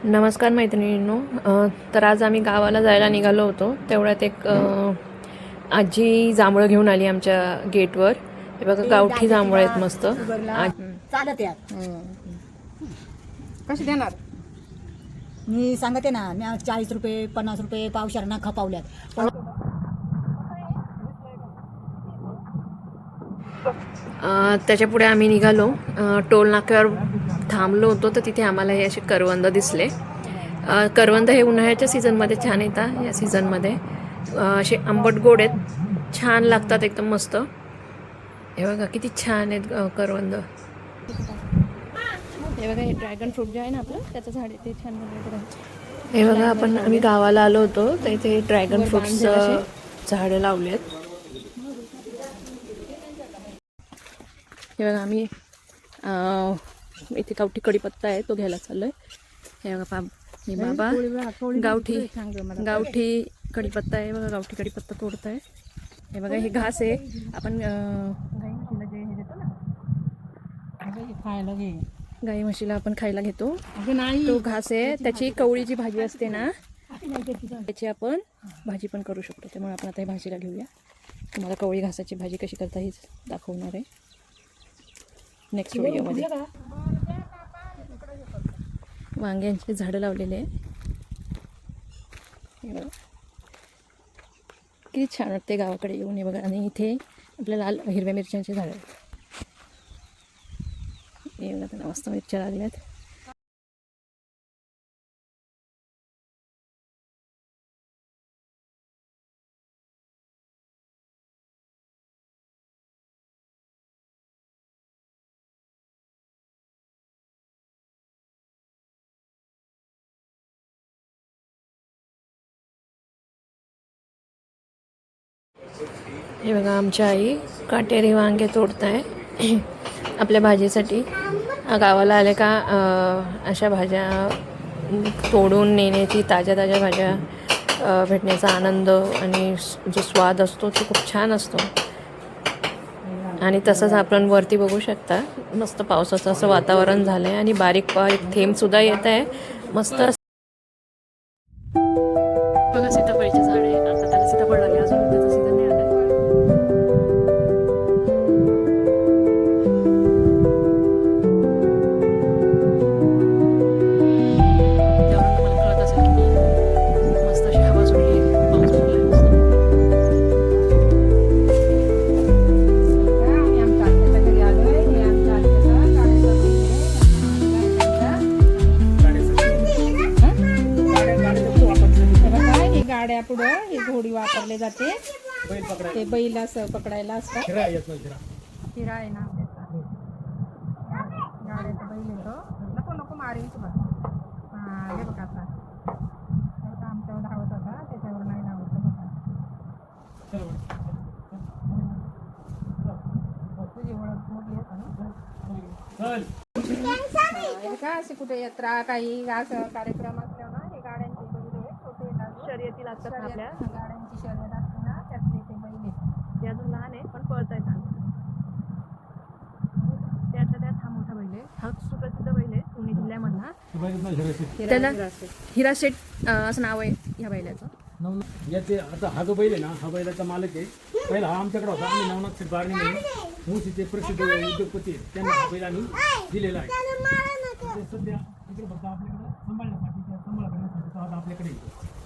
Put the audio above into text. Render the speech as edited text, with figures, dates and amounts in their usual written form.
नमस्कार मैत्रिणींनो. तर आज आम्ही गावाला जायला निघालो होतो. तेवढ्यात एक आजी जांभळं घेऊन आली आमच्या गेटवर. हे बघा गावठी जांभळं आहेत मस्त. चालत यात कशी देणार? मी सांगते ना, मी 40 रुपये 50 रुपये पावशेरना खपावल्यात. पण त्याच्या पुढे आम्ही निघालो. टोल नाक्यावर थांबलो होतो तर तिथे आम्हाला हे असे करवंद दिसले. करवंद हे उन्हाळ्याच्या सीझनमध्ये छान येतात. या सीझनमध्ये असे आंबट गोड आहेत, छान लागतात, एकदम मस्त. हे बघा किती छान आहेत करवंद. हे बघा, हे ड्रॅगन फ्रूट जे आहे ना आपलं, त्याचं झाड आहे, ते छान बनवलं. हे बघा, आम्ही गावाला आलो होतो तर इथे ड्रॅगन फ्रूटचं झाडं लावलेत. हे बघा, आम्ही इथे गावठी कढीपत्ता आहे तो घ्यायला चाललोय. हे बघा, हे बाबा गावठी कढीपत्ता आहे बघा, गावठी कढीपत्ता तोडत आहे. हे बघा, हे घास आहे, आपण गाई म्हशीला आपण खायला घेतो तो घास आहे. त्याची कवळी भाजी असते ना, त्याची आपण भाजी पण करू शकतो. त्यामुळे आपण आता ही भाजीला घेऊया. तुम्हाला कवळी घासाची भाजी कशी करता हेच दाखवणार आहे नेक्स्ट व्हिडिओमध्ये. वांग्यांची झाडं लावलेले आहे. किती छान वाटते गावाकडे येऊन. हे बघा, आणि इथे आपल्या लाल हिरव्या मिरच्यांची झाडं आहेत. हे बघा, त्यांना मस्त मिरच्या लागल्यात. हे बघा, आमच्या आई काटेरी वांगे तोडत आहे आपल्या भाजीसाठी. गावाला आले का अशा भाज्या तोडून नेण्याची, ताज्या ताज्या भाज्या भेटण्याचा आनंद आणि जो स्वाद असतो तो खूप छान असतो. आणि तसंच आपण वरती बघू शकता, मस्त पावसाचं असं वातावरण झालं आहे आणि बारीक बारीक थेंबसुद्धा येत आहे. मस्त बघा, सीताफळीचे झाड आहे. आता त्याला सीताफळ लागले, अजून त्याचा सीझन नाही आला. त्यावरून तुम्हाला कळत असेल की मस्त अशी हवा सुटली, पाऊस पडलाय मस्त. गाड्या पुढं ही घोडी वापरले जाते, ते बैल असं पकडायला असतात. हिरा आहे ना गाड्याचा बैल येतो. नको नको मारेल तुला. हा, हे बघा, आता आमच्यावर धावत होता, त्याच्यावर नाही धावत बघा. तुझी ओळख मोठी आहे का? असे कुठे यात्रा काही असं कार्यक्रम असल्यावर ना, हे गाड्यांची बैल आहे, छोटे शर्यती लागतात आपल्या गाड्यांची शर्यत असते ना, त्यातले ते बैल आहेत. ते अजून लहान आहे पण पळत आहेत. त्यातल्या त्यात हा मोठा बैल आहे. हा सुप्रसिद्ध बैल आहे पुणे जिल्ह्यामधला. त्याला हिराशेठ असं नाव आहे ह्या बैलाचं. याचे आता हा जो बैल आहे ना, हा बैलाचा मालक आहे. पहिला हा आमच्याकडे होता. आम्ही नवनाथ शेठ बारणे म्हणून मुळशीचे प्रसिद्ध उद्योगपती आहेत, त्यांना हा बैल आम्ही दिलेला आहे. सध्या इकडे फक्त आपल्याकडे सांभाळण्यासाठी, सांभाळ करण्यासाठी तो आता आपल्याकडे येतो.